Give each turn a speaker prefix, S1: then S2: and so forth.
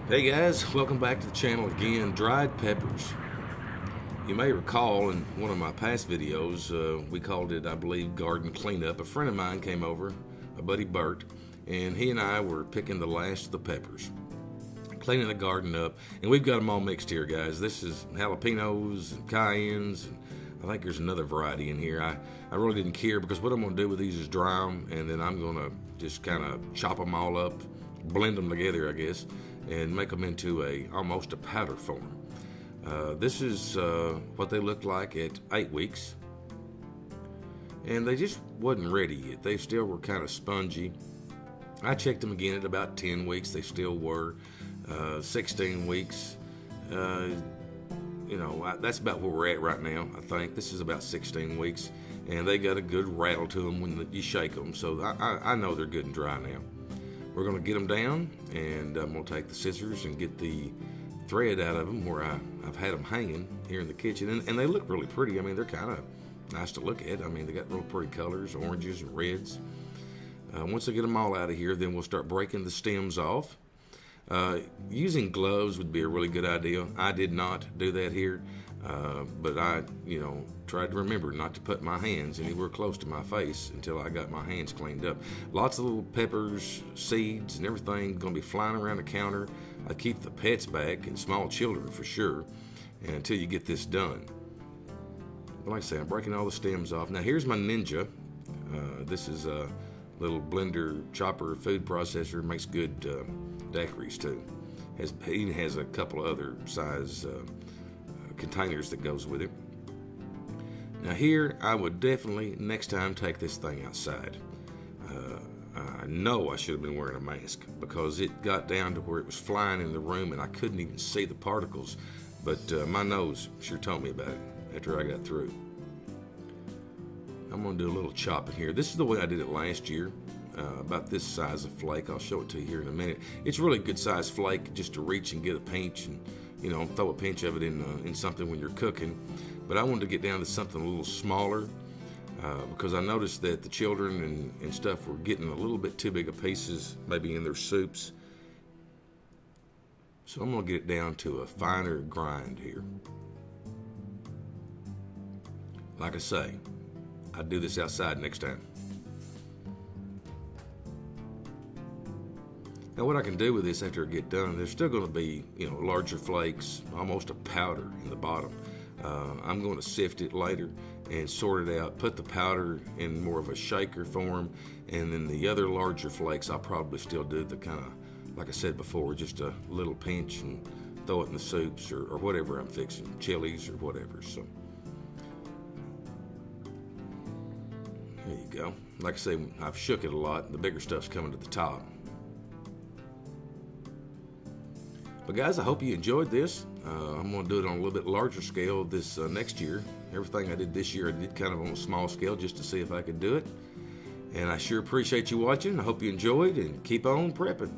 S1: Hey guys, welcome back to the channel again. Dried peppers. You may recall in one of my past videos, we called it, I believe, garden cleanup. A friend of mine came over, a buddy Bert, and he and I were picking the last of the peppers, cleaning the garden up, and we've got them all mixed here, guys. This is jalapenos and cayennes, and I think there's another variety in here. I really didn't care because what I'm going to do with these is dry them, and then I'm going to just kind of chop them all up, blend them together, I guess, and make them into almost a powder form. This is what they look like at 8 weeks, and they just wasn't ready yet. They still were kind of spongy. I checked them again at about 10 weeks. They still were. 16 weeks. That's about where we're at right now. I think this is about 16 weeks, and they got a good rattle to them when you shake them. So I know they're good and dry now. We're going to get them down, and I'm going to take the scissors and get the thread out of them where I've had them hanging here in the kitchen. And they look really pretty. I mean, they're kind of nice to look at. I mean, they got real pretty colors, oranges and reds. Once I get them all out of here, then we'll start breaking the stems off. Using gloves would be a really good idea. I did not do that here, but I, tried to remember not to put my hands anywhere close to my face until I got my hands cleaned up. Lots of little peppers, seeds, and everything going to be flying around the counter. I keep the pets back and small children for sure, and until you get this done. But like I say, I'm breaking all the stems off. Now here's my Ninja. This is a little blender, chopper, food processor. Makes good daiquiris too. He even has a couple of other size containers that goes with it. Now here, I would definitely next time take this thing outside. I know I should have been wearing a mask because it got down to where it was flying in the room and I couldn't even see the particles, but my nose sure told me about it after I got through. I'm going to do a little chopping here. This is the way I did it last year, about this size of flake. I'll show it to you here in a minute. It's really good size flake just to reach and get a pinch and, throw a pinch of it in something when you're cooking. But I wanted to get down to something a little smaller because I noticed that the children and stuff were getting a little bit too big of pieces, maybe in their soups. So I'm going to get it down to a finer grind here. Like I say, I'd do this outside next time. Now what I can do with this after I get done, there's still going to be, larger flakes, almost a powder in the bottom. I'm going to sift it later and sort it out, put the powder in more of a shaker form, and then the other larger flakes I'll probably still do the kind of, like I said before, just a little pinch and throw it in the soups or whatever I'm fixing, chilies or whatever. So there you go. Like I say, I've shook it a lot. The bigger stuff's coming to the top. But guys, I hope you enjoyed this. I'm going to do it on a little bit larger scale this next year. Everything I did this year, I did kind of on a small scale just to see if I could do it. And I sure appreciate you watching. I hope you enjoyed, and keep on prepping.